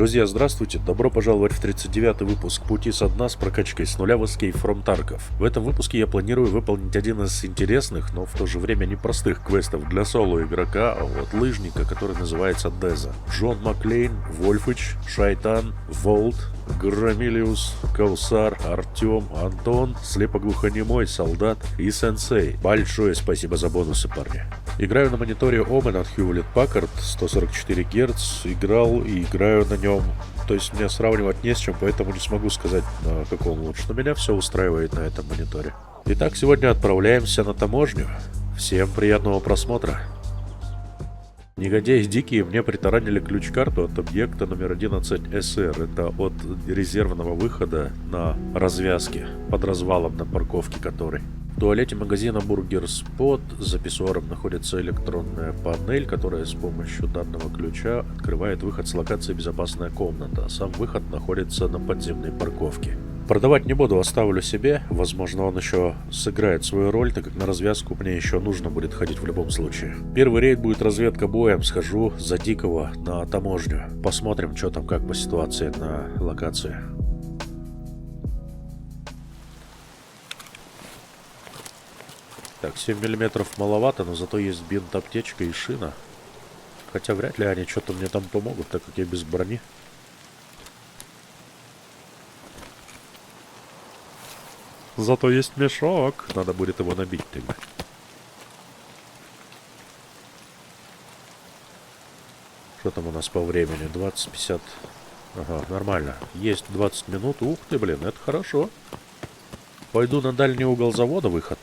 Друзья, здравствуйте! Добро пожаловать в 39-й выпуск «Пути со дна» с прокачкой с нуля в Escape from Tarkov. В этом выпуске я планирую выполнить один из интересных, но в то же время непростых квестов для соло-игрока от лыжника, который называется Деза. Джон Маклейн, Вольфыч, Шайтан, Волт, Громилиус, Каусар, Артем, Антон, слепоглухонемой, Солдат и Сенсей. Большое спасибо за бонусы, парни. Играю на мониторе Omen от Hewlett Packard, 144 Гц, играл и играю на нем. То есть мне сравнивать не с чем, поэтому не смогу сказать, на каком лучше. Но меня все устраивает на этом мониторе. Итак, сегодня отправляемся на таможню. Всем приятного просмотра. Негодяи дикие мне притаранили ключ-карту от объекта номер 11 СР. Это от резервного выхода на развязке, под развалом на парковке которой. В туалете магазина Burger Spot за писсуаром находится электронная панель, которая с помощью данного ключа открывает выход с локации «Безопасная комната». Сам выход находится на подземной парковке. Продавать не буду, оставлю себе. Возможно, он еще сыграет свою роль, так как на развязку мне еще нужно будет ходить в любом случае. Первый рейд будет разведка боем. Схожу за Дикого на таможню. Посмотрим, что там как по ситуации на локации. Так, 7 миллиметров маловато, но зато есть бинт, аптечка и шина. Хотя вряд ли они что-то мне там помогут, так как я без брони. Зато есть мешок. Надо будет его набить тогда. Что там у нас по времени? 20-50. Ага, нормально. Есть 20 минут. Ух ты, блин, это хорошо. Пойду на дальний угол завода выход.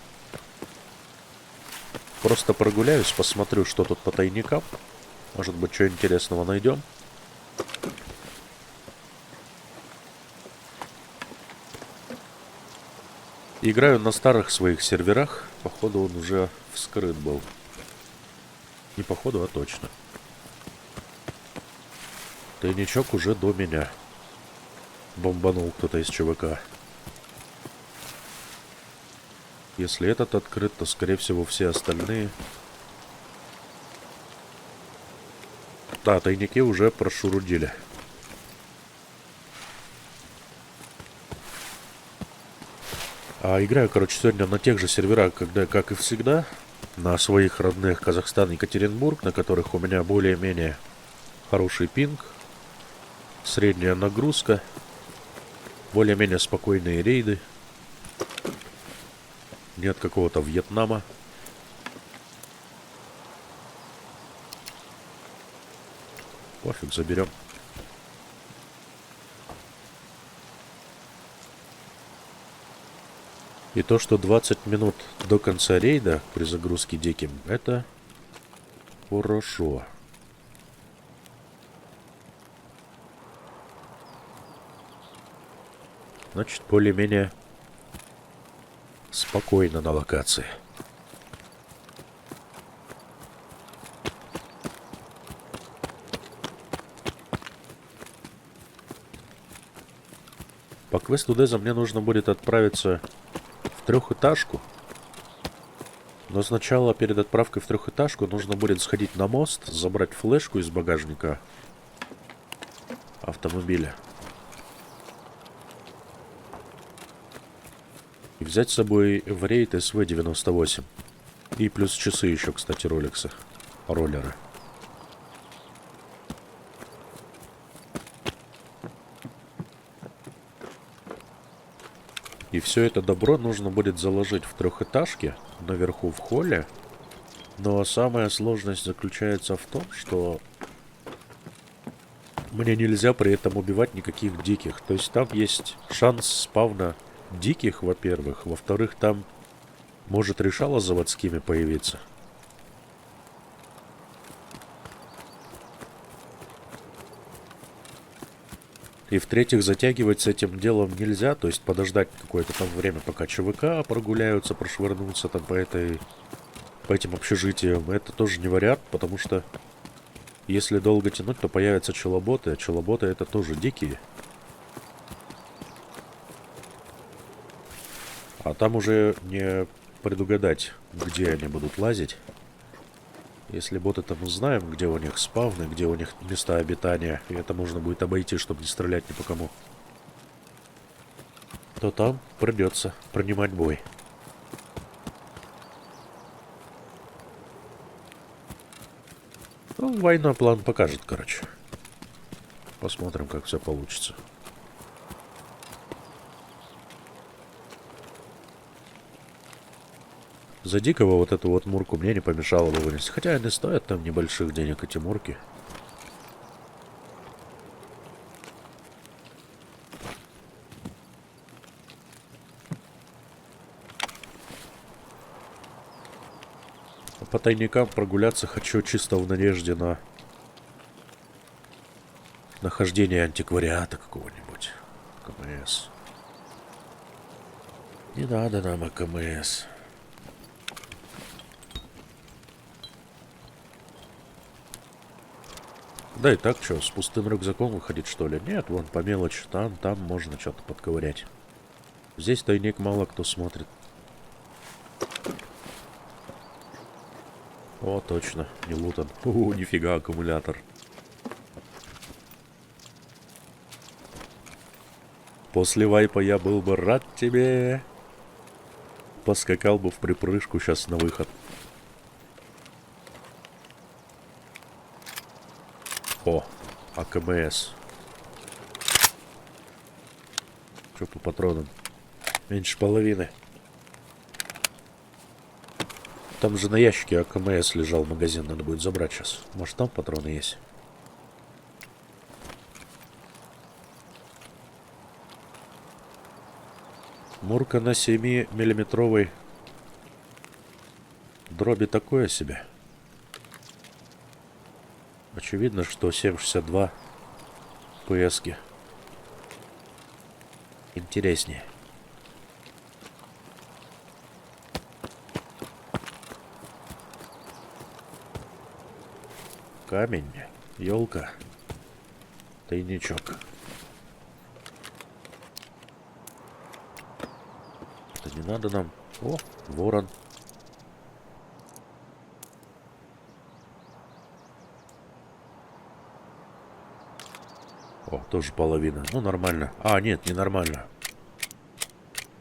Просто прогуляюсь, посмотрю, что тут по тайникам. Может быть, что интересного найдем. Играю на старых своих серверах. Походу, он уже вскрыт был. Не походу, а точно. Тайничок уже до меня. Бомбанул кто-то из ЧВК. Если этот открыт, то, скорее всего, все остальные. Да, тайники уже прошурудили. Играю, короче, сегодня на тех же серверах, как и всегда. На своих родных Казахстан и Екатеринбург, на которых у меня более-менее хороший пинг. Средняя нагрузка. Более-менее спокойные рейды. Нет какого-то Вьетнама. Пофиг, заберем. И то, что 20 минут до конца рейда при загрузке диким, это хорошо. Значит, более-менее спокойно на локации. По квесту Деза мне нужно будет отправиться в трехэтажку. Но сначала перед отправкой в трехэтажку нужно будет сходить на мост, забрать флешку из багажника автомобиля. И взять с собой в рейд СВ-98. И плюс часы еще, кстати, роликсы. Роллеры. И все это добро нужно будет заложить в трехэтажке, наверху в холле. Но самая сложность заключается в том, что мне нельзя при этом убивать никаких диких. То есть там есть шанс спавна диких, во-первых. Во-вторых, там может решало заводскими появиться. И в-третьих, затягивать с этим делом нельзя. То есть подождать какое-то там время, пока ЧВК прогуляются, прошвырнутся там по этим общежитиям. Это тоже не вариант, потому что если долго тянуть, то появятся челоботы. А челоботы это тоже дикие. А там уже не предугадать, где они будут лазить. Если боты там узнаем, где у них спавны, где у них места обитания, и это можно будет обойти, чтобы не стрелять ни по кому, то там придется принимать бой. Ну, война план покажет, короче. Посмотрим, как все получится. За дикого вот эту вот мурку мне не помешало бы вынести. Хотя они стоят там небольших денег, эти мурки. А по тайникам прогуляться хочу чисто в надежде на нахождение антиквариата какого-нибудь. КМС. Не надо нам АКМС. Да и так что, с пустым рюкзаком выходить, что ли? Нет, вон по мелочи. Там можно что-то подковырять. Здесь тайник мало кто смотрит. О, точно, не лутан. Нифига, аккумулятор. После вайпа я был бы рад тебе. Поскакал бы в припрыжку сейчас на выход. О, АКМС. Что по патронам? Меньше половины. Там же на ящике АКМС лежал магазин, надо будет забрать сейчас. Может, там патроны есть? Мурка на 7-миллиметровой дроби такое себе. Очевидно, что 7,62 ПСки интереснее. Камень, елка, тайничок. Это не надо нам. О, ворон. О, тоже половина. Ну, нормально. А, нет, не нормально.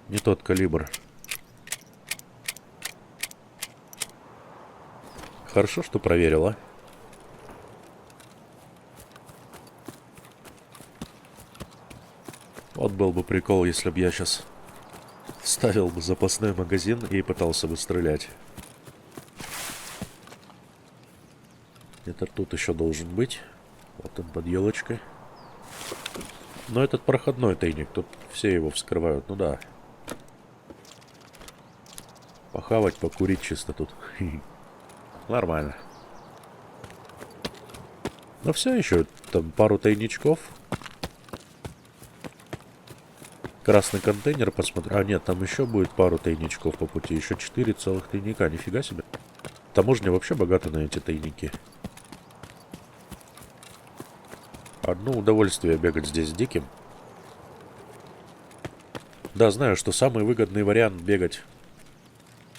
Не тот калибр. Хорошо, что проверила. Вот был бы прикол, если бы я сейчас ставил бы запасной магазин и пытался бы стрелять. Это тут еще должен быть. Вот он под елочкой. Но этот проходной тайник, тут все его вскрывают, ну да. Похавать, покурить чисто тут. Нормально. Но все еще, там пару тайничков. Красный контейнер посмотрю. А нет, там еще будет пару тайничков по пути. Еще 4 целых тайника, нифига себе. Таможня вообще богата на эти тайники. Одно удовольствие бегать здесь диким. Да, знаю, что самый выгодный вариант бегать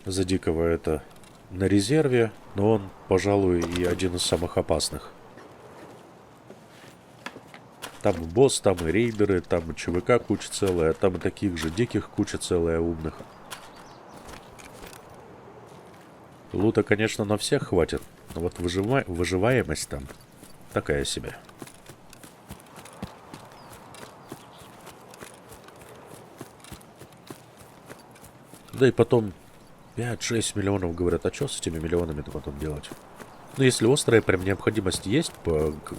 за дикого это на резерве, но он, пожалуй, и один из самых опасных. Там и босс, там и рейдеры, там и ЧВК куча целая, там и таких же диких куча целая умных. Лута, конечно, на всех хватит, но вот выживаемость там такая себе. Да и потом 5-6 миллионов, говорят, а что с этими миллионами-то потом делать? Ну, если острая прям необходимость есть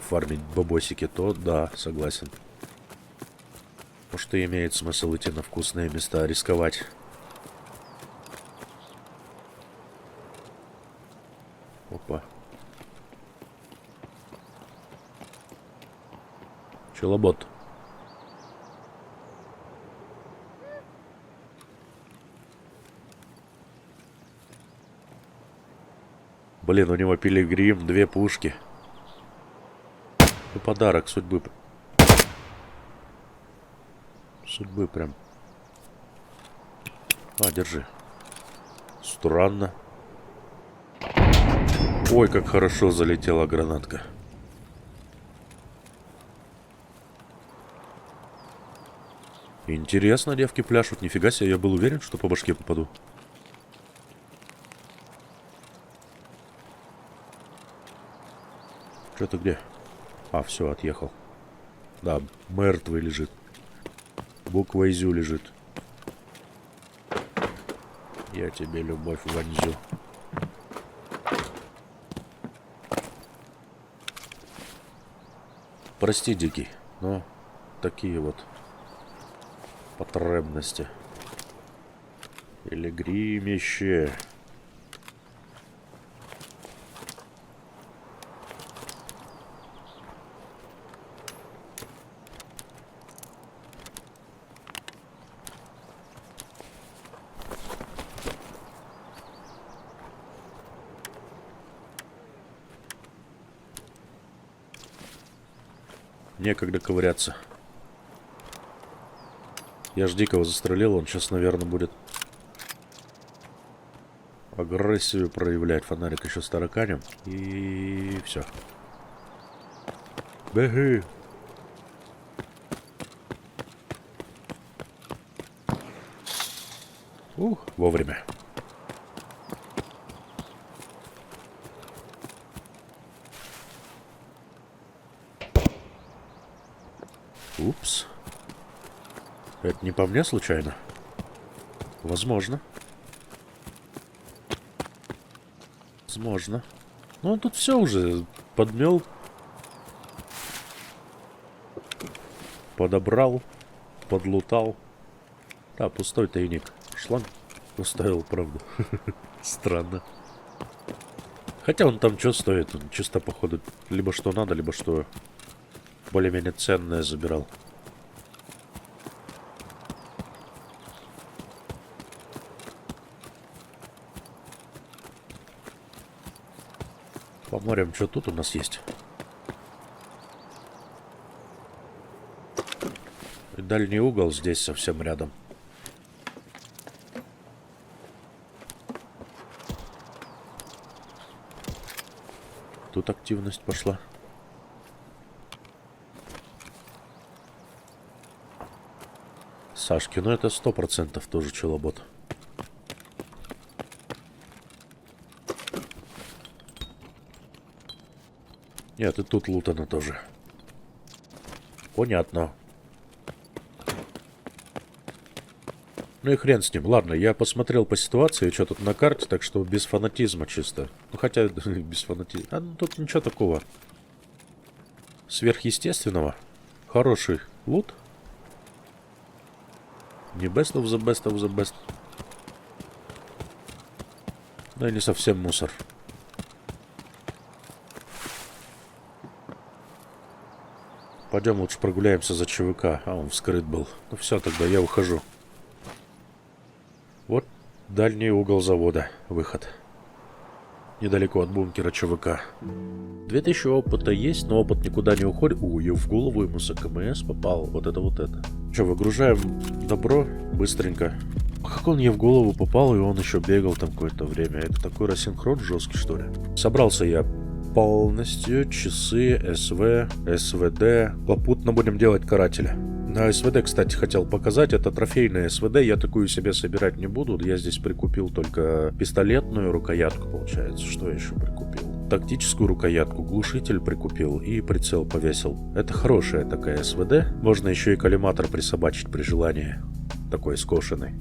фармить бабосики, то да, согласен. Потому что имеет смысл идти на вкусные места, рисковать. Опа. Челобот. Блин, у него пилигрим, 2 пушки. И подарок судьбы. Судьбы прям. А, держи. Странно. Ой, как хорошо залетела гранатка. Интересно, девки пляшут. Нифига себе, я был уверен, что по башке попаду. Что ты где? А, все, отъехал. Да, мертвый лежит. Буква Изю лежит. Я тебе любовь вонзю. Прости, Дикий, но такие вот потребности. Или гримище. Некогда ковыряться. Я ж Дикого застрелил, он сейчас, наверное, будет агрессию проявлять. Фонарик еще с тараканем. И все. Беги. Вовремя. Упс. Это не по мне случайно? Возможно. Возможно. Ну, он тут все уже подмел. Подобрал. Подлутал. Да, пустой тайник. Шланг оставил, правда. Странно. Хотя он там что стоит? Он чисто, походу, либо что надо, либо что более-менее ценное забирал. Посмотрим, что тут у нас есть. И дальний угол здесь совсем рядом. Тут активность пошла. Сашки, ну это 100% тоже челобот. Нет, и тут лутано тоже. Понятно. Ну и хрен с ним. Ладно, я посмотрел по ситуации, что тут на карте, так что без фанатизма чисто. Ну хотя без фанатизма. А ну тут ничего такого сверхъестественного. Хороший лут. Не best of the best. Ну и не совсем мусор. Пойдем лучше прогуляемся за ЧВК. А, он вскрыт был. Ну все, тогда я ухожу. Вот дальний угол завода. Выход. Недалеко от бункера ЧВК. 2000 опыта есть, но опыт никуда не уходит. И в голову ему с АКМС попал. Вот это. Че, выгружаем добро быстренько. Как он мне в голову попал, и он еще бегал там какое-то время. Это такой рассинхрон жесткий, что ли? Собрался я полностью. Часы, СВ, СВД. Попутно будем делать карателя. На СВД, кстати, хотел показать. Это трофейная СВД. Я такую себе собирать не буду. Я здесь прикупил только пистолетную рукоятку, получается. Что я еще прикупил? Тактическую рукоятку, глушитель прикупил и прицел повесил. Это хорошая такая СВД. Можно еще и коллиматор присобачить при желании. Такой скошенный.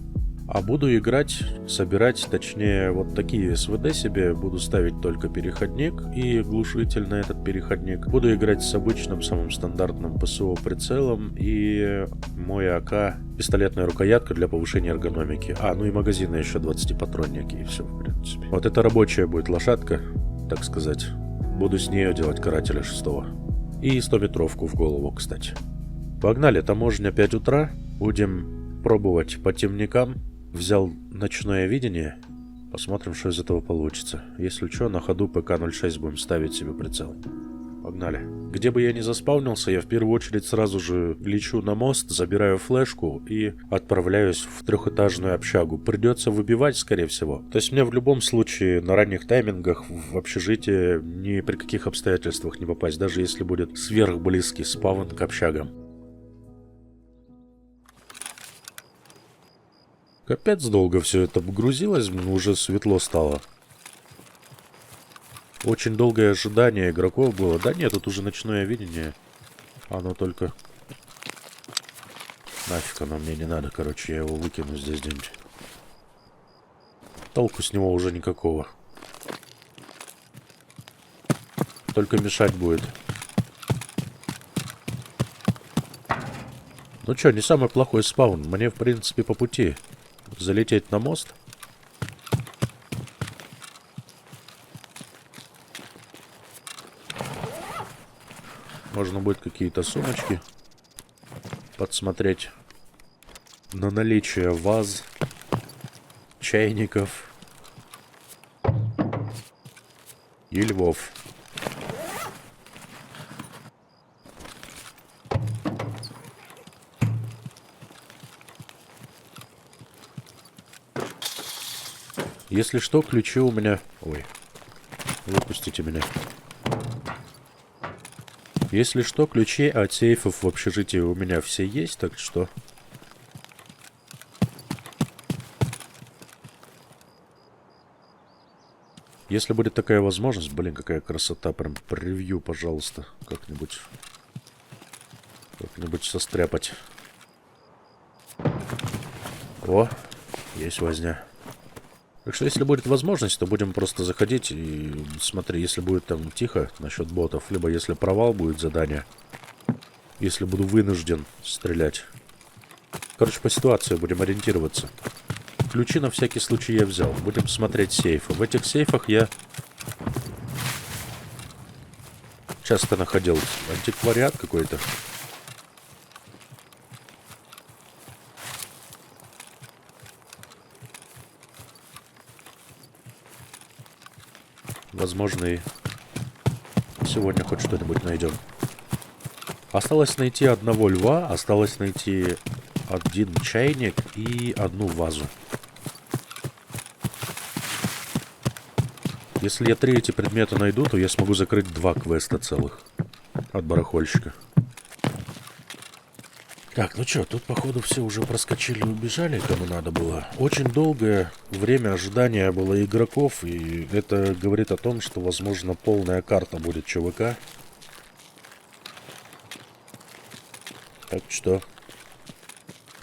А буду играть, собирать, точнее, вот такие СВД себе. Буду ставить только переходник и глушитель на этот переходник. Буду играть с обычным, самым стандартным ПСО прицелом. И мой АК пистолетная рукоятка для повышения эргономики. А, ну и магазины еще 20-патронники, и все, в принципе. Вот это рабочая будет лошадка, так сказать. Буду с нее делать карателя 6-го. И 100-метровку в голову, кстати. Погнали, таможня 5 утра. Будем пробовать по темникам. Взял ночное видение. Посмотрим, что из этого получится. Если что, на ходу ПК-06 будем ставить себе прицел. Погнали. погнали. Где бы я ни заспаунился, я в первую очередь сразу же лечу на мост, забираю флешку и отправляюсь в трехэтажную общагу. Придется выбивать, скорее всего. То есть мне в любом случае на ранних таймингах в общежитие ни при каких обстоятельствах не попасть, даже если будет сверхблизкий спаун к общагам. Капец долго все это погрузилось, уже светло стало. Очень долгое ожидание игроков было. Да нет, тут уже ночное видение. Оно только... Нафиг оно мне не надо, короче, я его выкину здесь где-нибудь. Толку с него уже никакого. Только мешать будет. Ну чё, не самый плохой спаун. Мне, в принципе, по пути залететь на мост. Можно будет какие-то сумочки подсмотреть на наличие ваз, чайников и львов. Если что, ключи у меня... Ой, выпустите меня. Если что, ключи от сейфов в общежитии у меня все есть, так что... Если будет такая возможность... Блин, какая красота. Прям превью, пожалуйста. Как-нибудь состряпать. О, есть возня. Так что, если будет возможность, то будем просто заходить и смотри, если будет там тихо насчет ботов, либо если провал будет задание, если буду вынужден стрелять. Короче, по ситуации будем ориентироваться. Ключи на всякий случай я взял. Будем смотреть сейфы. В этих сейфах я часто находил антиквариат какой-то. Возможно, и сегодня хоть что-нибудь найдем. Осталось найти одного льва, осталось найти один чайник и одну вазу. Если я 3 эти предмета найду, то я смогу закрыть 2 квеста целых от барахольщика. Так, ну что, тут, походу, все уже проскочили и убежали, кому надо было. Очень долгое время ожидания было игроков, и это говорит о том, что, возможно, полная карта будет ЧВК. Так что,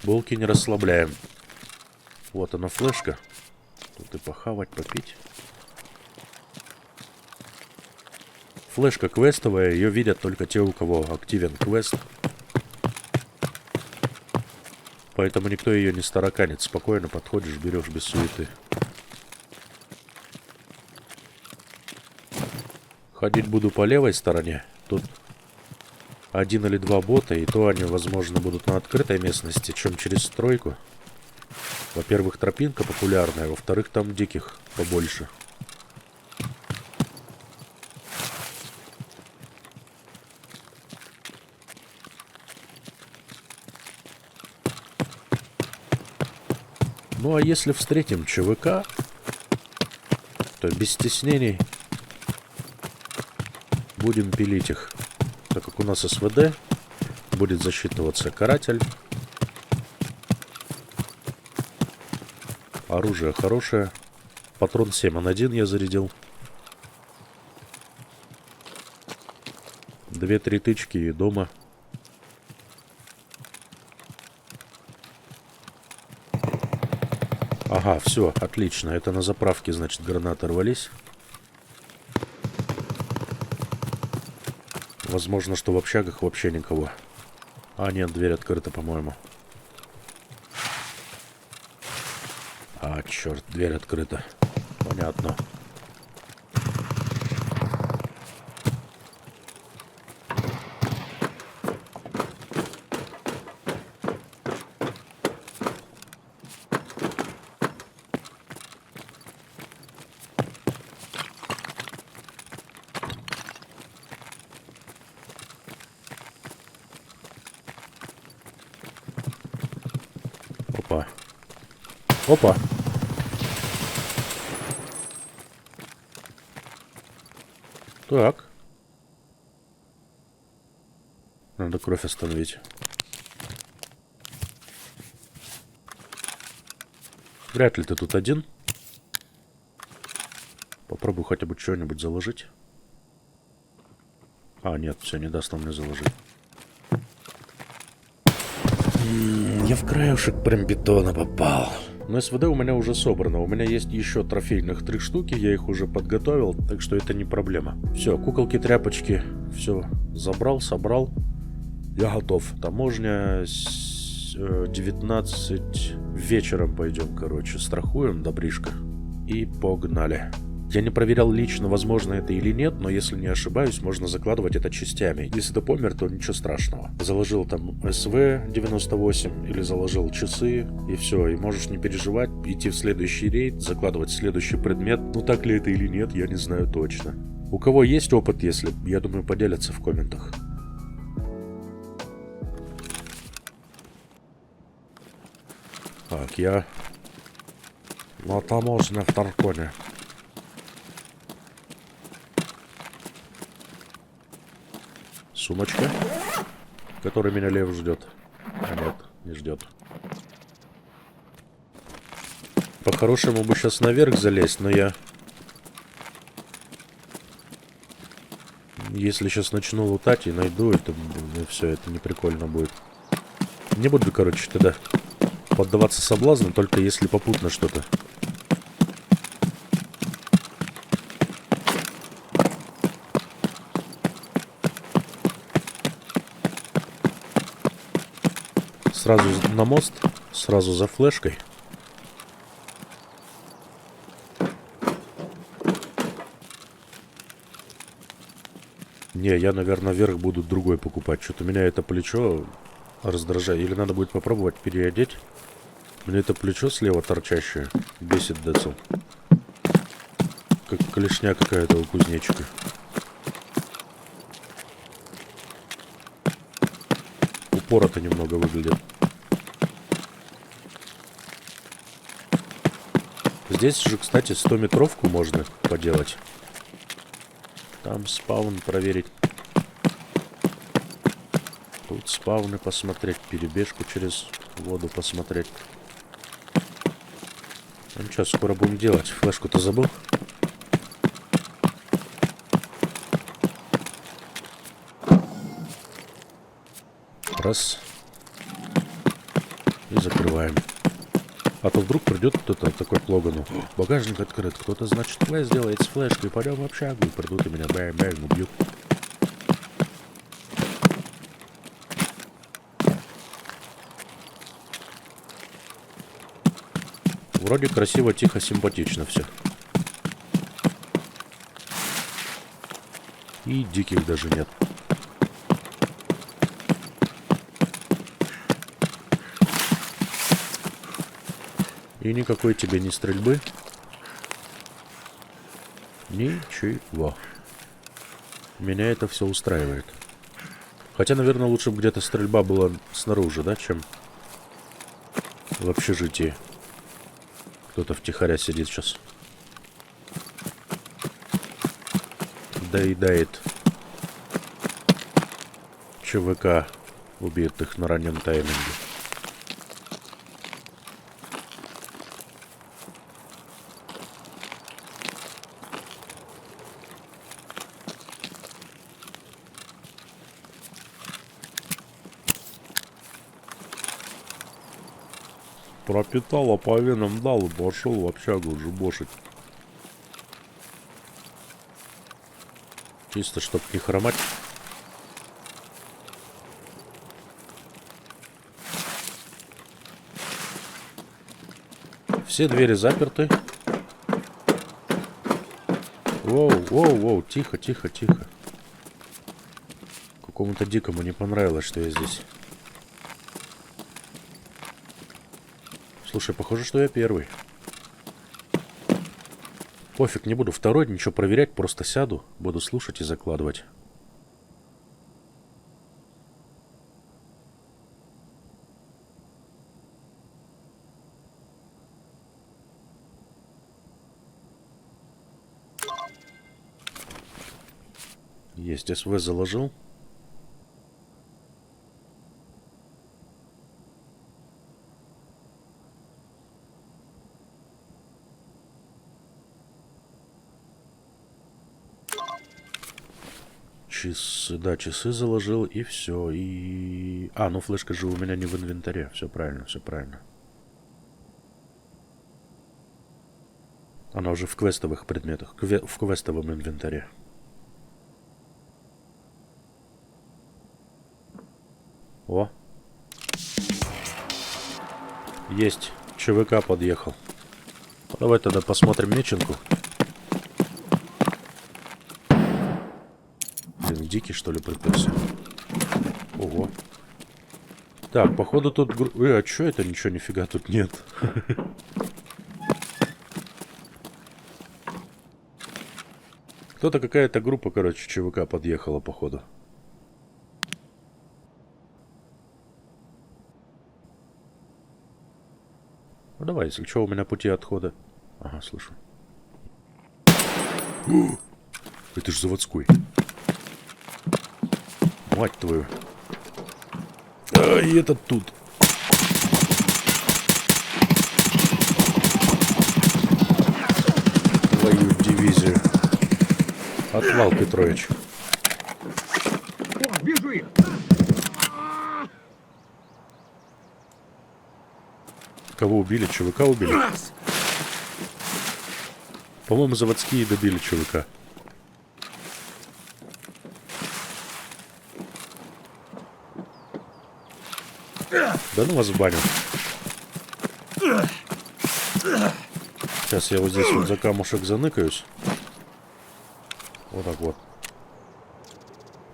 булки не расслабляем. Вот она, флешка. Тут и похавать, попить. Флешка квестовая, ее видят только те, у кого активен квест. Поэтому никто ее не староканит. Спокойно подходишь, берешь без суеты. Ходить буду по левой стороне. Тут 1 или 2 бота, и то они, возможно, будут на открытой местности, чем через стройку. Во-первых, тропинка популярная, во-вторых, там диких побольше. Ну а если встретим ЧВК, то без стеснений будем пилить их. Так как у нас СВД, будет засчитываться каратель. Оружие хорошее. Патрон 7х1 я зарядил. 2-3 тычки и дома. Ага, все, отлично. Это на заправке, значит, гранаты рвались. Возможно, что в общагах вообще никого. А, нет, дверь открыта, по-моему. А, черт, дверь открыта. Понятно. Опа. Опа. Так. Надо кровь остановить. Вряд ли ты тут один. Попробую хотя бы что-нибудь заложить. А, нет, все, не даст он мне заложить. Я в краешек прям бетона попал. Но СВД у меня уже собрано. У меня есть еще трофейных 3 штуки. Я их уже подготовил, так что это не проблема. Все, куколки, тряпочки. Все, забрал, собрал. Я готов. Таможня 19 вечером пойдем, короче. Страхуем, добришка. И погнали. Я не проверял лично, возможно это или нет, но если не ошибаюсь, можно закладывать это частями. Если ты помер, то ничего страшного. Заложил там СВ-98 или заложил часы, и все. И можешь не переживать, идти в следующий рейд, закладывать следующий предмет. Ну так ли это или нет, я не знаю точно. У кого есть опыт, если, я думаю, поделятся в комментах. Так, я на таможне в Тарконе. Сумочка, которой меня Лев ждет. А нет, не ждет. По-хорошему бы сейчас наверх залезть, но я... Если сейчас начну лутать и найду, это все, это не прикольно будет. Не буду, короче, тогда поддаваться соблазну, только если попутно что-то. Сразу на мост, сразу за флешкой. Не, я, наверное, вверх буду другой покупать. Что-то меня это плечо раздражает. Или надо будет попробовать переодеть. Мне это плечо слева торчащее бесит децл. Как клешня какая-то у кузнечика. Упорото немного выглядит. Здесь же, кстати, 100-метровку можно поделать. Там спаун проверить. Тут спауны посмотреть. Перебежку через воду посмотреть. Ну что, скоро будем делать. Флешку-то забыл? Раз. И закрываем. А то вдруг придет кто-то такой к Логану. Багажник открыт. Кто-то, значит, квест делает с флешкой. Пойдем в общагу. И придут и меня бэм-бэм убьют. Вроде красиво, тихо, симпатично все. И диких даже нет. И никакой тебе ни стрельбы. Ничего. Меня это все устраивает. Хотя, наверное, лучше бы где-то стрельба была снаружи, да, чем в общежитии. Кто-то втихаря сидит сейчас. Доедает ЧВК убитых на раннем тайминге. Пропитала по венам, дал и пошел в общагу уже бошить. Чисто, чтоб не хромать. Все двери заперты. Воу, воу, воу, тихо, тихо, тихо. Какому-то дикому не понравилось, что я здесь. Слушай, похоже, что я первый. Пофиг, не буду второй, ничего проверять, просто сяду, буду слушать и закладывать. Есть, СВ заложил. Часы, да, часы заложил, и все. И... А, ну флешка же у меня не в инвентаре. Все правильно, все правильно. Она уже в квестовых предметах, в квестовом инвентаре. О! Есть. ЧВК подъехал. Давай тогда посмотрим меченку. Блин, дикий, что ли, приперся? Ого. Так, походу тут... а чё это? Ничего, нифига тут нет. Кто-то, какая-то группа, короче, ЧВК подъехала, походу. Ну давай, если что, у меня пути отхода. Ага, слышу. Это ж заводской. Мать твою. А, и этот тут. Твою дивизию. Отвал, Петрович. О, вижу их! Кого убили? ЧВК убили? По-моему, заводские добили ЧВК. Да ну вас в баню. Сейчас я вот здесь вот за камушек заныкаюсь. Вот так вот.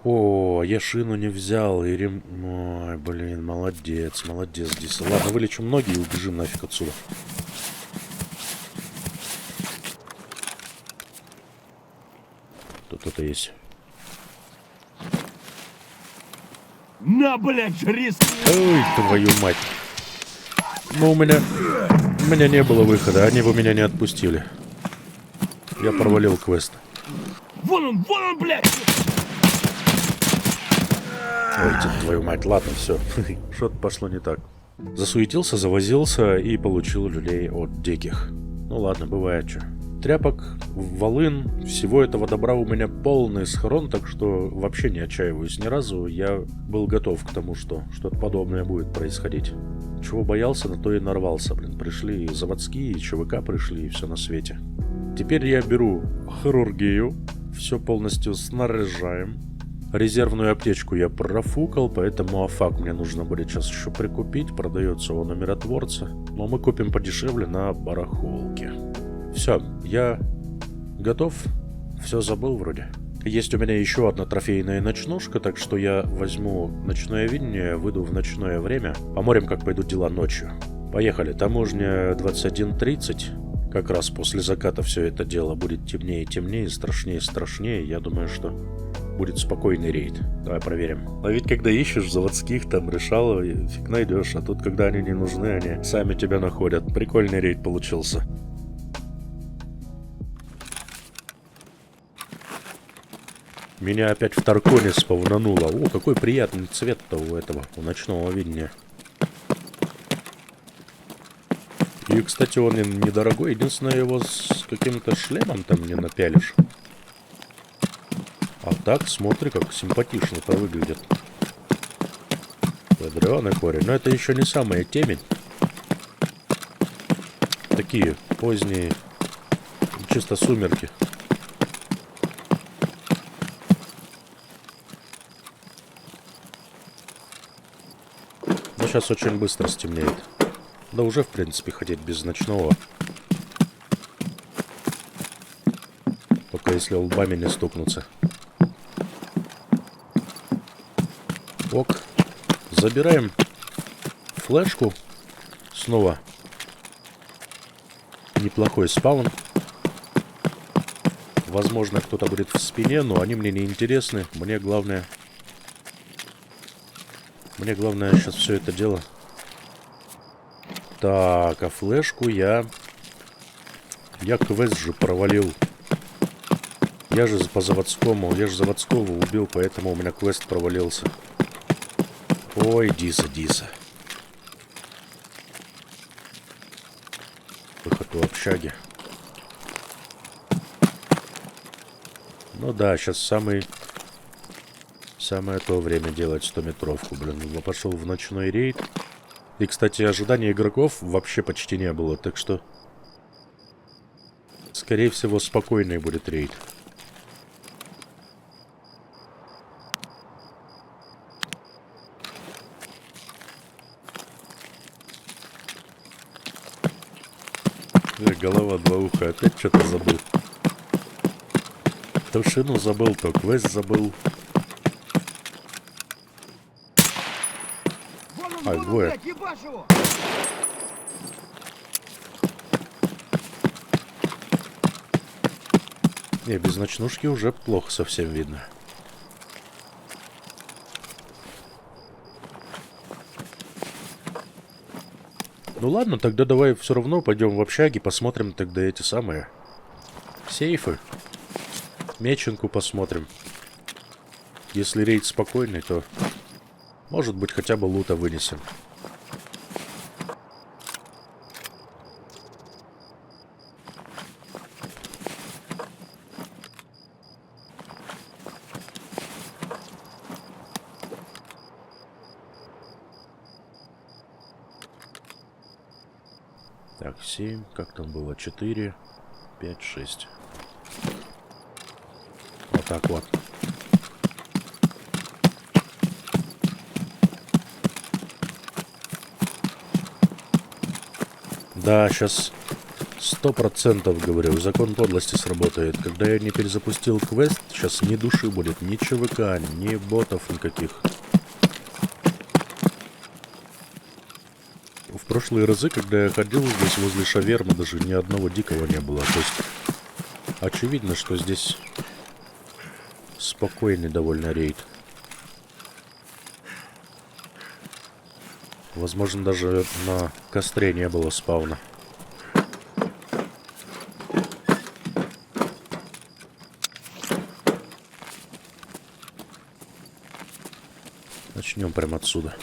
О, я шину не взял. И Ой, блин, молодец, молодец здесь. Ладно, вылечим ноги и убежим нафиг отсюда. Тут кто-то есть. На, блядь, жри! Ой, твою мать. Ну, у меня не было выхода. Они бы меня не отпустили. Я провалил квест. Вон он, блядь! Ой, твою мать, ладно, все. Что-то пошло не так. Засуетился, завозился и получил люлей от диких. Ну ладно, бывает что. Тряпок, волын, всего этого добра у меня полный схрон, так что вообще не отчаиваюсь ни разу. Я был готов к тому, что что-то подобное будет происходить. Чего боялся, на то и нарвался, блин. Пришли и заводские, и ЧВК пришли, и все на свете. Теперь я беру хирургию, все полностью снаряжаем. Резервную аптечку я профукал, поэтому афак мне нужно будет сейчас еще прикупить. Продается он у миротворца. Но мы купим подешевле на барахолке. Все, я готов. Все забыл вроде. Есть у меня еще одна трофейная ночнушка, так что я возьму ночное видение, выйду в ночное время. Поморим, как пойдут дела ночью. Поехали. Таможня 21:30. Как раз после заката все это дело будет темнее и темнее, страшнее и страшнее. Я думаю, что будет спокойный рейд. Давай проверим. А ведь когда ищешь заводских, там решало, фиг найдешь. А тут, когда они не нужны, они сами тебя находят. Прикольный рейд получился. Меня опять в Тарконе спавнануло. О, какой приятный цвет-то у этого, у ночного видения. И, кстати, он недорогой. Единственное, его с каким-то шлемом там не напялишь. А так, смотри, как симпатично-то выглядит. Ядрёный корень. Но это еще не самая темень. Такие поздние, чисто сумерки. Но сейчас очень быстро стемнеет. Да уже, в принципе, ходить без ночного. Только если лбами не стукнутся. Ок. Забираем флешку. Снова неплохой спаун. Возможно, кто-то будет в спине, но они мне не интересны. Мне главное сейчас все это дело. Так, а флешку я квест же провалил. Я же по заводскому, я же заводского убил, поэтому у меня квест провалился. Ой, Диса. Выход у общаги. Ну да, сейчас самое то время делать 100-метровку, блин. Я пошел в ночной рейд. И, кстати, ожидания игроков вообще почти не было, так что... Скорее всего, спокойный будет рейд. Голова два уха, опять что-то забыл. То шину забыл, то квест забыл. А, двое. Не, без ночнушки уже плохо совсем видно. Ну ладно, тогда давай все равно пойдем в общаги, посмотрим тогда эти самые сейфы. Меченку посмотрим. Если рейд спокойный, то может быть хотя бы лута вынесем. Так, 7, как там было? 4, 5, 6. Вот так вот. Да, сейчас 100% говорю, закон подлости сработает. Когда я не перезапустил квест, сейчас ни души будет, ни ЧВК, ни ботов никаких. В прошлые разы, когда я ходил здесь возле шавермы, даже ни одного дикого не было. То есть очевидно, что здесь спокойный довольно рейд. Возможно, даже на костре не было спавна. Начнем прямо отсюда.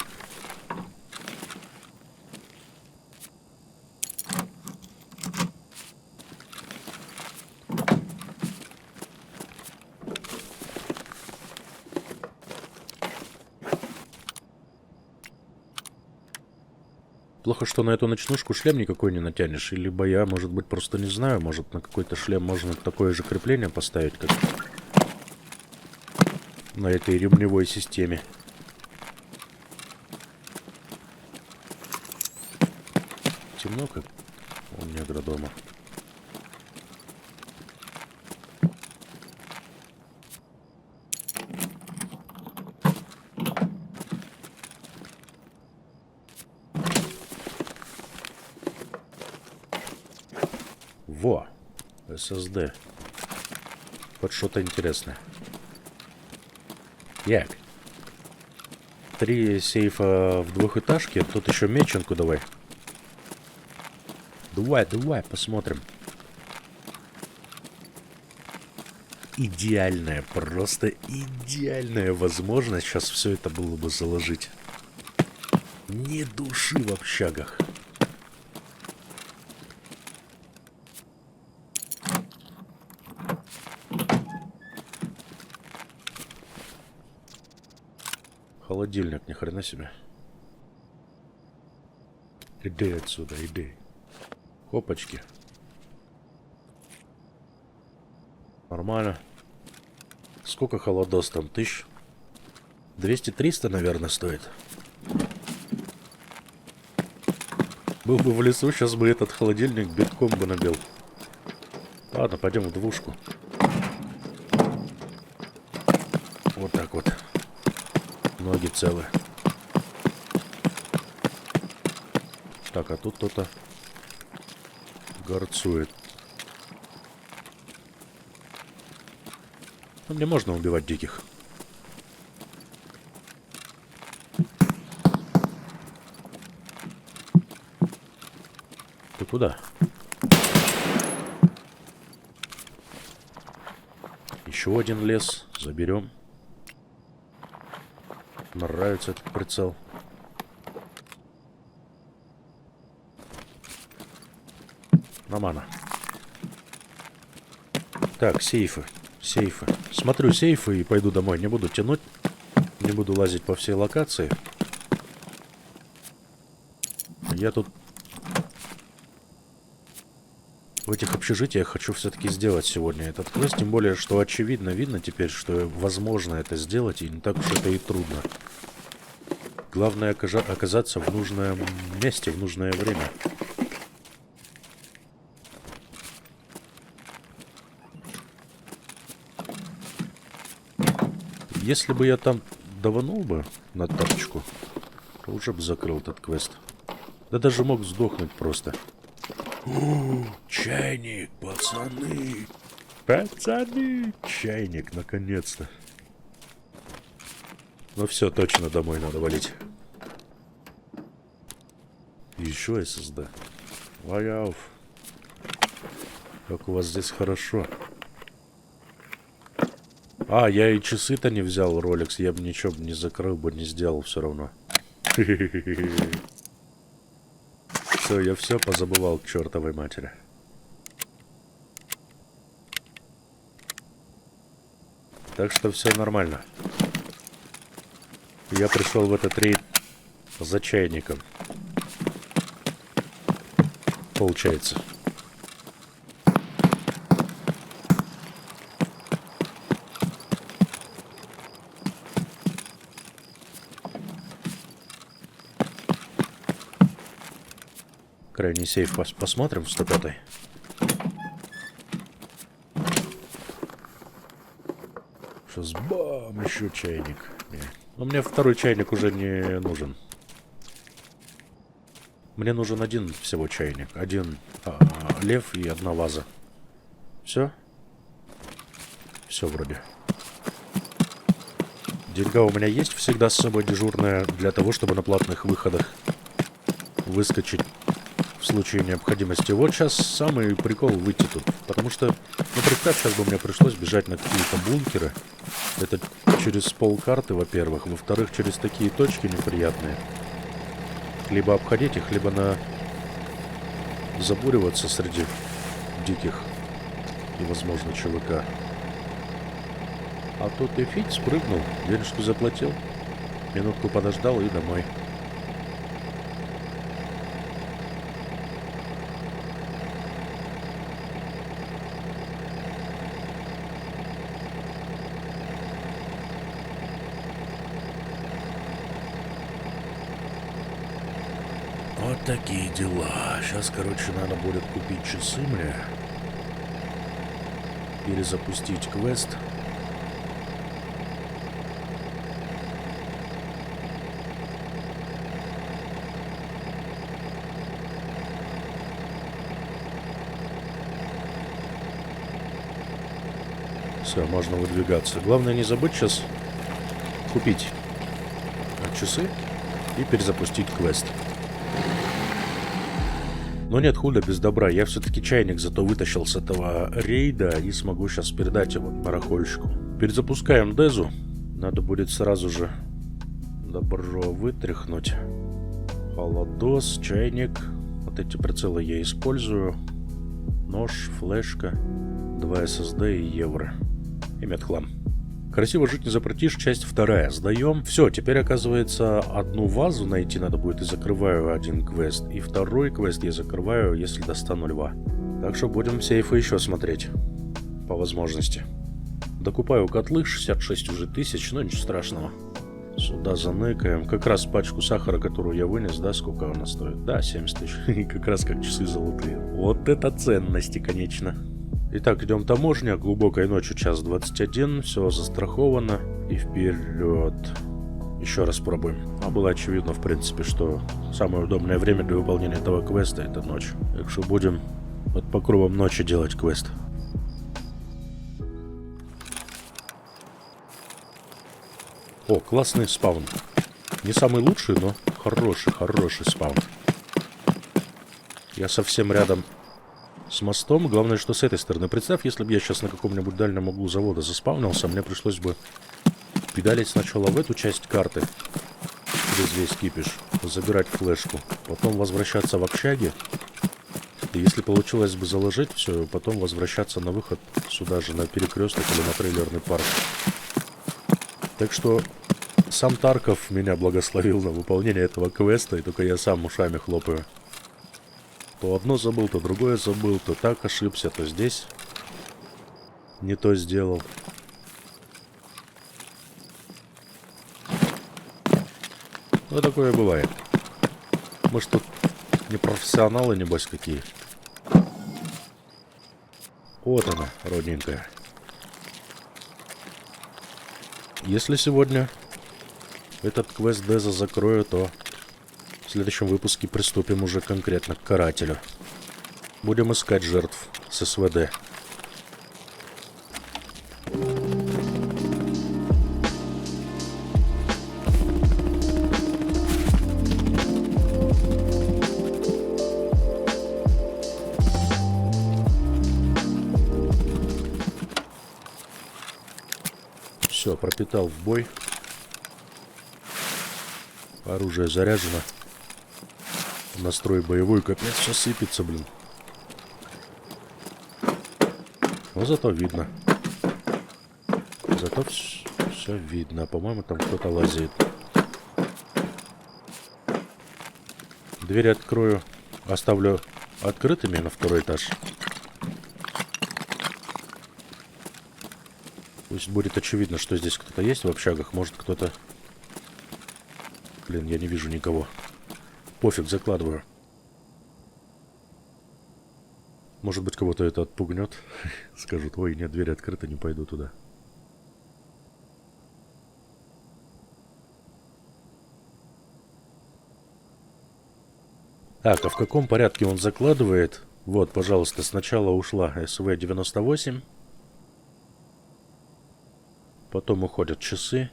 Плохо, что на эту ночнушку шлем никакой не натянешь. Либо я, может быть, просто не знаю. Может, на какой-то шлем можно такое же крепление поставить, как на этой ремневой системе. Темно, как у негра дома. Во! SSD. Вот что-то интересное. Як? 3 сейфа в двухэтажке. Тут еще меченку давай. Давай, посмотрим. Идеальная, просто идеальная возможность сейчас все это было бы заложить. Ни души в общагах. Холодильник, ни хрена себе. Иди отсюда, иди. Хопочки. Нормально. Сколько холодос там? 200-300, наверное, стоит. Был бы в лесу, сейчас бы этот холодильник битком бы набил. Ладно, пойдем в двушку. Вот так вот. Ноги целы. Так, а тут кто-то горцует. Ну, мне можно убивать диких. Ты куда? Еще один лес. Заберем. Нравится этот прицел. Нормально. Так, сейфы. Сейфы. Смотрю сейфы и пойду домой. Не буду тянуть. Не буду лазить по всей локации. Я тут в этих общежитиях хочу все-таки сделать сегодня этот квест. Тем более, что очевидно видно теперь, что возможно это сделать. И не так уж это и трудно. Главное оказаться в нужном месте, в нужное время. Если бы я там даванул бы на тапочку, то уже бы закрыл этот квест. Да даже мог сдохнуть просто. О, чайник, пацаны! Пацаны! Чайник, наконец-то. Ну все, точно домой надо валить. Еще SSD. Вау. Как у вас здесь хорошо. А, я и часы-то не взял, Rolex. Я бы ничего не закрыл бы, не сделал все равно. Все, я все позабывал к чертовой матери. Так что все нормально. Я пришел в этот рейд за чайником. Получается. Крайний сейф посмотрим в 105-й. Сейчас бам, еще чайник. Но мне второй чайник уже не нужен. Мне нужен один всего чайник. Один лев и одна ваза. Все? Все вроде. Деньга у меня есть всегда с собой дежурная для того, чтобы на платных выходах выскочить в случае необходимости. Вот сейчас самый прикол выйти тут. Потому что, ну представь, сейчас бы мне пришлось бежать на какие-то бункеры. Это через полкарты, во-первых. Во-вторых, через такие точки неприятные. Либо обходить их, либо забуриваться среди диких и, возможно, ЧВК. А тут и фиг спрыгнул, денежку заплатил, минутку подождал и домой. Вот такие дела. Сейчас, короче, надо будет купить часы мне. Перезапустить квест. Все, можно выдвигаться. Главное не забыть сейчас купить часы и перезапустить квест. Но нет худа без добра. Я все-таки чайник зато вытащил с этого рейда и смогу сейчас передать его барахольщику. Перезапускаем Дезу. Надо будет сразу же добро вытряхнуть. Холодос, чайник. Вот эти прицелы я использую. Нож, флешка, 2 SSD и евро. И медхлам. Красиво жить не запретишь, часть 2. Сдаем. Все, теперь, оказывается, одну вазу найти надо будет, и закрываю один квест. И второй квест я закрываю, если достану льва. Так что будем сейфы еще смотреть. По возможности. Докупаю котлы, 66 уже тысяч, но ничего страшного. Сюда заныкаем. Как раз пачку сахара, которую я вынес, да, сколько она стоит? Да, 70 тысяч. И как раз как часы золотые. Вот это ценности, конечно. Итак, идем таможня. Глубокой ночью, час 21. Все застраховано. И вперед. Еще раз пробуем. А было очевидно, в принципе, что самое удобное время для выполнения этого квеста — это ночь. Так что будем под покровом ночи делать квест. О, классный спаун. Не самый лучший, но хороший спаун. Я совсем рядом с мостом. Главное, что с этой стороны. Представь, если бы я сейчас на каком-нибудь дальнем углу завода заспавнился, мне пришлось бы педалить сначала в эту часть карты, через весь кипиш, забирать флешку, потом возвращаться в общаги. И если получилось бы заложить все, потом возвращаться на выход сюда же, на перекресток или на трейлерный парк. Так что сам Тарков меня благословил на выполнение этого квеста, и только я сам ушами хлопаю. То одно забыл, то другое забыл, то так ошибся, то здесь не то сделал. Ну, такое бывает. Мы ж тут не профессионалы, небось, какие. Вот она, родненькая. Если сегодня этот квест Деза закрою, то в следующем выпуске приступим уже конкретно к карателю. Будем искать жертв с СВД. Все, пропитал в бой. Оружие заряжено. Настрой боевой, капец, все сыпется, блин. Но зато видно. Зато все видно. По-моему, там кто-то лазит. Двери открою. Оставлю открытыми на второй этаж. Пусть будет очевидно, что здесь кто-то есть в общагах. Может, кто-то... Блин, я не вижу никого. Пофиг, закладываю. Может быть, кого-то это отпугнет. Скажут, ой, нет, дверь открыта, не пойду туда. Так, а в каком порядке он закладывает? Вот, пожалуйста, сначала ушла СВ-98. Потом уходят часы.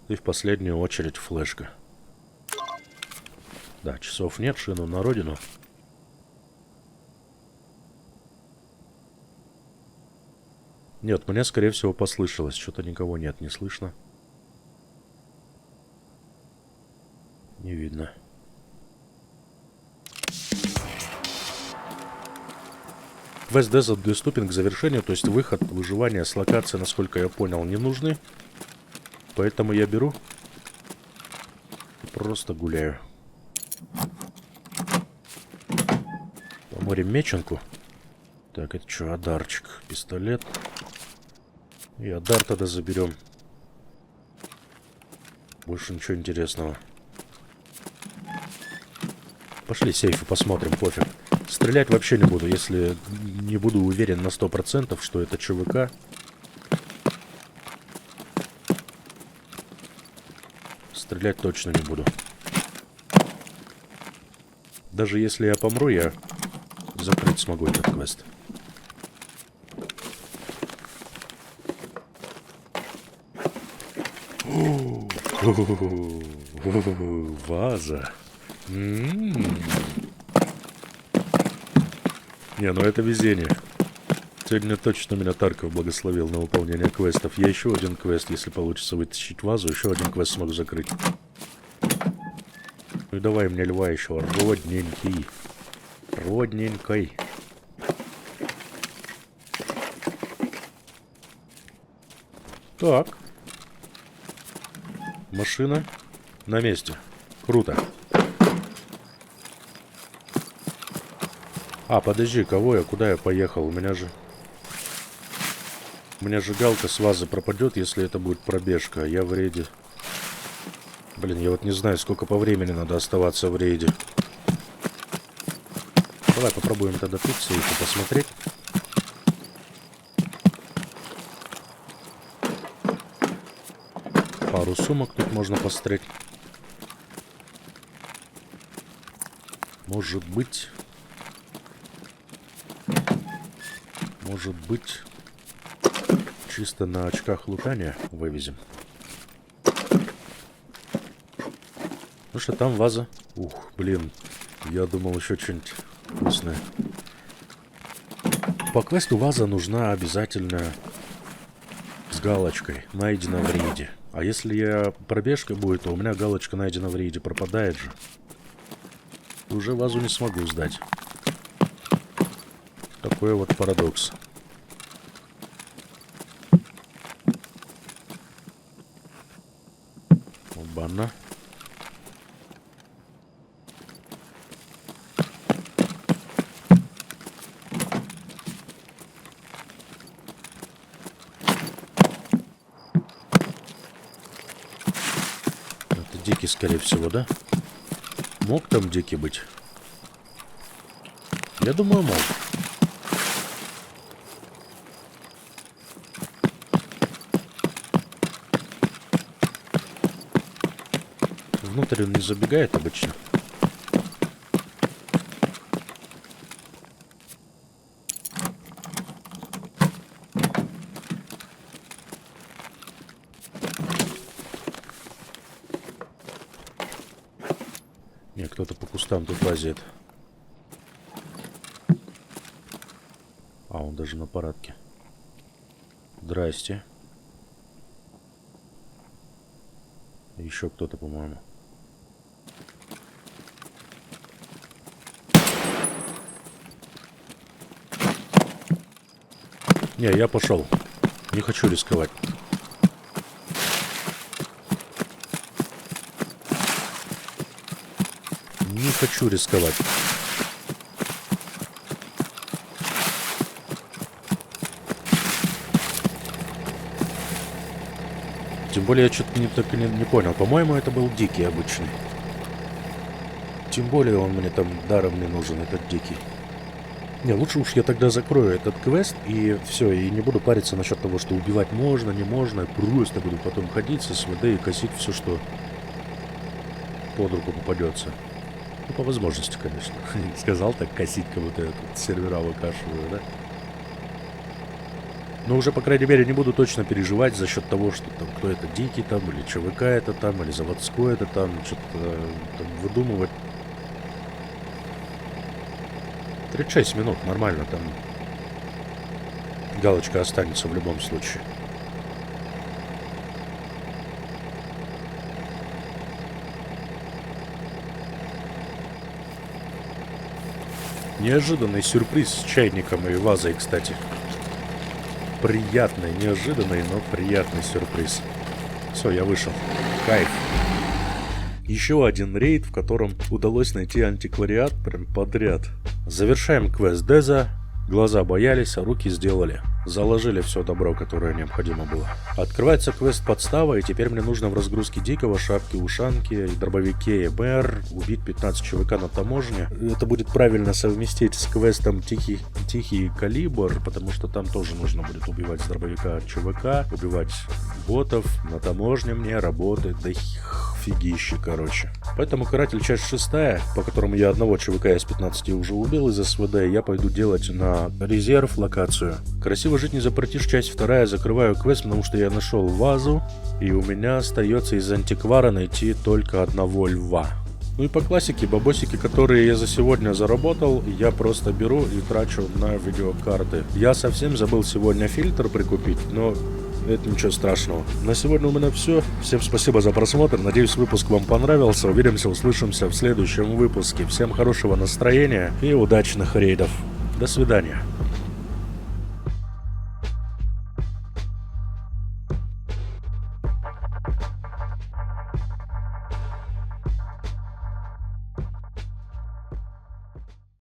И в последнюю очередь флешка. Да, часов нет, шину на родину. Нет, мне, скорее всего, послышалось. Что-то никого нет, не слышно. Не видно. Квест Desert доступен к завершению, то есть выход, выживание с локации, насколько я понял, не нужны. Поэтому я беру и просто гуляю. Поморим меченку. Так, это что, Адарчик, пистолет. И Адар тогда заберем. Больше ничего интересного. Пошли сейфы посмотрим, пофиг. Стрелять вообще не буду, если не буду уверен на 100%, что это ЧВК. Стрелять точно не буду. Даже если я помру, я закрыть смогу этот квест. Ваза. Не, ну это везение. Сегодня точно меня Тарков благословил на выполнение квестов. Я еще один квест, если получится вытащить вазу, еще один квест смогу закрыть. Ну и давай мне льва еще, родненький. Родненькой. Так. Машина на месте. Круто. А, подожди, кого я? Куда я поехал? У меня же галка с вазы пропадет, если это будет пробежка. А я в рейде. Блин, я вот не знаю, сколько по времени надо оставаться в рейде. Давай попробуем тогда тут сейфы посмотреть. Пару сумок тут можно посмотреть. Может быть, чисто на очках лутания вывезем. Ну что, там ваза. Ух, блин. Я думал еще что-нибудь вкусное. По квесту ваза нужна обязательно с галочкой «Найдено в рейде». А если я пробежка будет, то у меня галочка «Найдено в рейде» пропадает же. Уже вазу не смогу сдать. Такой вот парадокс. Оба-на. Это дикий, скорее всего, да? Мог там дикий быть? Я думаю, мог. Внутрь он не забегает обычно. Не, кто-то по кустам тут лазит. А, он даже на парадке. Здрасте. Еще кто-то, по-моему. Не, я пошел. Не хочу рисковать. Не хочу рисковать. Тем более я что-то не понял. По-моему, это был дикий обычный. Тем более он мне там даром не нужен, этот дикий. Не, лучше уж я тогда закрою этот квест и все, и не буду париться насчет того, что убивать можно, не можно. Просто буду потом ходить со СВД и косить все, что под руку попадется. Ну, по возможности, конечно. Сказал так, косить, как будто я тут сервера выкашиваю, да? Но уже, по крайней мере, не буду точно переживать за счет того, что там кто это дикий там, или ЧВК это там, или заводской это там, что-то там выдумывать. 36 минут, нормально, там галочка останется в любом случае. Неожиданный сюрприз с чайником и вазой, кстати. Приятный, неожиданный, но приятный сюрприз. Все, я вышел. Кайф. Еще один рейд, в котором удалось найти антиквариат прям подряд. Завершаем квест Деза. Глаза боялись, а руки сделали. Заложили все добро, которое необходимо было. Открывается квест подстава, и теперь мне нужно в разгрузке Дикого, Шапки-Ушанки и дробовике МР убить 15 ЧВК на таможне. Это будет правильно совместить с квестом Тихий Калибр, потому что там тоже нужно будет убивать с дробовика ЧВК, убивать ботов. На таможне мне работает да фигищи, короче. Поэтому каратель часть 6, по которому я одного ЧВК из 15 уже убил из СВД, я пойду делать на резерв локацию. Красиво жить не запретишь, часть 2, закрываю квест, потому что я нашел вазу, и у меня остается из антиквара найти только одного льва. Ну и по классике, бабосики, которые я за сегодня заработал, я просто беру и трачу на видеокарты. Я совсем забыл сегодня фильтр прикупить, но это ничего страшного. На сегодня у меня все. Всем спасибо за просмотр. Надеюсь, выпуск вам понравился. Увидимся, услышимся в следующем выпуске. Всем хорошего настроения и удачных рейдов. До свидания.